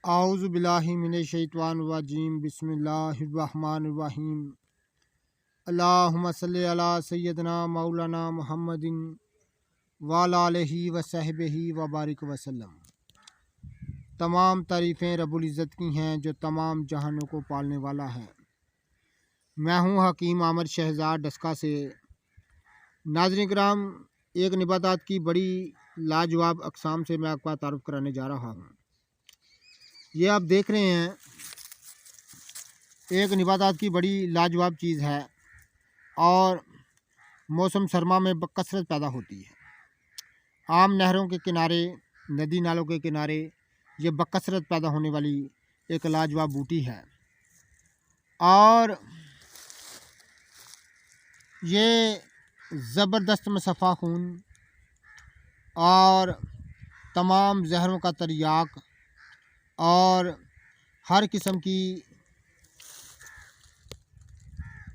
आऊज़ु बिल्लाहि मिनश्शैतानिर्रजीम बिस्मिल्लाहिर्रहमानिर्रहीम अल्लाहुम्मा सल्लि अला सय्यदना मौलाना मुहम्मदिन व अला आलिहि व सहबिहि व बारिक वसल्लम। तमाम तारीफ़ें रब्बुल इज़्ज़त की हैं जो तमाम जहानों को पालने वाला है। मैं हूँ हकीम आमिर शहज़ाद डस्का से। नाज़रीन किराम, एक निबातात की बड़ी लाजवाब अक़साम से मैं आपका तारुफ़ कराने जा रहा हूँ। ये आप देख रहे हैं, एक निबातात की बड़ी लाजवाब चीज़ है और मौसम सरमा में बकसरत पैदा होती है। आम नहरों के किनारे, नदी नालों के किनारे ये बकसरत पैदा होने वाली एक लाजवाब बूटी है और ये ज़बरदस्त मुसफ़ा खून और तमाम जहरों का तरियाक और हर किस्म की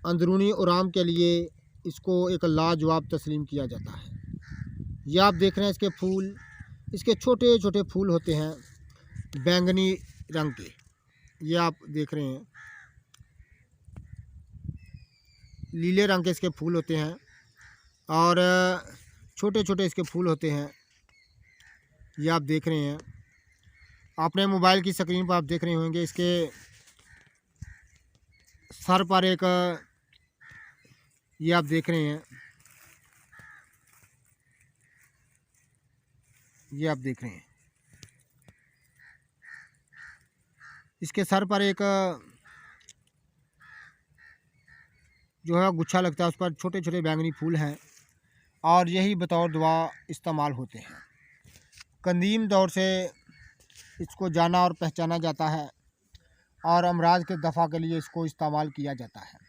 अंदरूनी आराम के लिए इसको एक लाजवाब तस्लीम किया जाता है। ये आप देख रहे हैं, इसके फूल, इसके छोटे छोटे फूल होते हैं बैंगनी रंग के। ये आप देख रहे हैं, नीले रंग के इसके फूल होते हैं और छोटे छोटे इसके फूल होते हैं। ये आप देख रहे हैं, अपने मोबाइल की स्क्रीन पर आप देख रहे होंगे, इसके सर पर एक, ये आप देख रहे हैं, ये आप देख रहे हैं, इसके सर पर एक जो है गुच्छा लगता है, उस पर छोटे छोटे बैंगनी फूल हैं और यही बतौर दुआ इस्तेमाल होते हैं। कदीम दौर से इसको जाना और पहचाना जाता है और अमराज के दफ़ा के लिए इसको इस्तेमाल किया जाता है।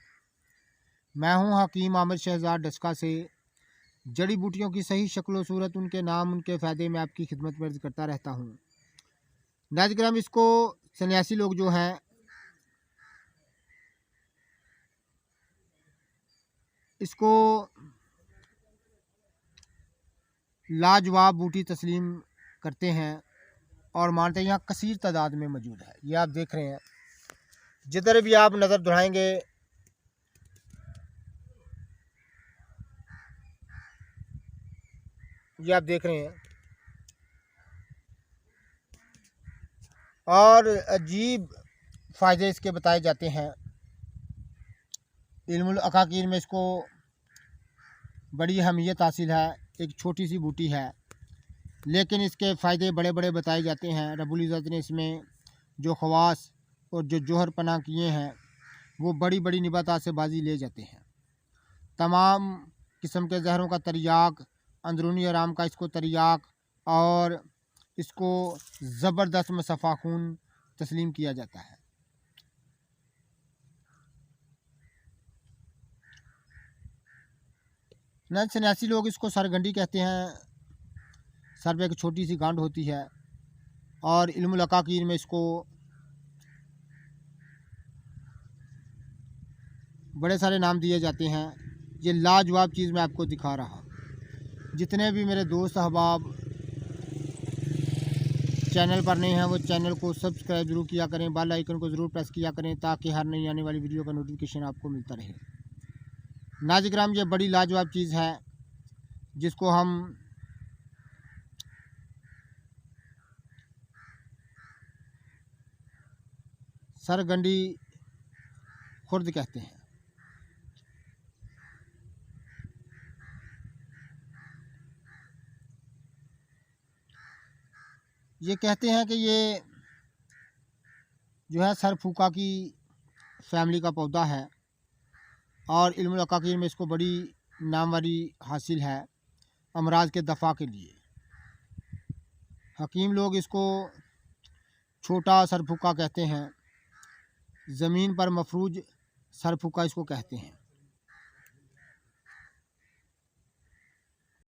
मैं हूँ हकीम आमिर शहज़ाद डस्का से। जड़ी बूटियों की सही शक्ल व सूरत, उनके नाम, उनके फ़ायदे में आपकी खिदमत में अर्ज़ करता रहता हूँ। नाज़रीन किराम, इसको सन्यासी लोग जो हैं इसको लाजवाब बूटी तस्लीम करते हैं और मानते हैं यहाँ कसीर तादाद में मौजूद है। ये आप देख रहे हैं, जिधर भी आप नज़र दौड़ाएंगे ये आप देख रहे हैं और अजीब फ़ायदे इसके बताए जाते हैं। इल्मुल अकाकीर में इसको बड़ी अहमियत हासिल है। एक छोटी सी बूटी है लेकिन इसके फ़ायदे बड़े बड़े बताए जाते हैं। रब्बुल इज़्ज़त ने इसमें जो ख़वास और जो जोहर पनाह किए हैं वो बड़ी बड़ी निबातात से बाजी ले जाते हैं। तमाम किस्म के जहरों का तरियाक, अंदरूनी आराम का इसको तरियाक और इसको ज़बरदस्त मुसफ़ा खून तस्लीम किया जाता है। न सन्यासी लोग इसको सरगंडी कहते हैं। सर पे एक छोटी सी गांड होती है और इल्मुल अकाकीर में इसको बड़े सारे नाम दिए जाते हैं। ये लाजवाब चीज़ मैं आपको दिखा रहा। जितने भी मेरे दोस्त अहबाब चैनल पर नए हैं वो चैनल को सब्सक्राइब ज़रूर किया करें, बेल आइकन को ज़रूर प्रेस किया करें ताकि हर नई आने वाली वीडियो का नोटिफिकेशन आपको मिलता रहे। नाज़रीन किराम, ये बड़ी लाजवाब चीज़ है जिसको हम सरगंडी खुर्द कहते हैं। ये कहते हैं कि ये जो है सरफूका की फैमिली का पौधा है और इल्मुल अकाकीर में इसको बड़ी नामवरी हासिल है अमराज के दफ़ा के लिए। हकीम लोग इसको छोटा सरफूका कहते हैं, ज़मीन पर मफरूज सरफूका इसको कहते हैं।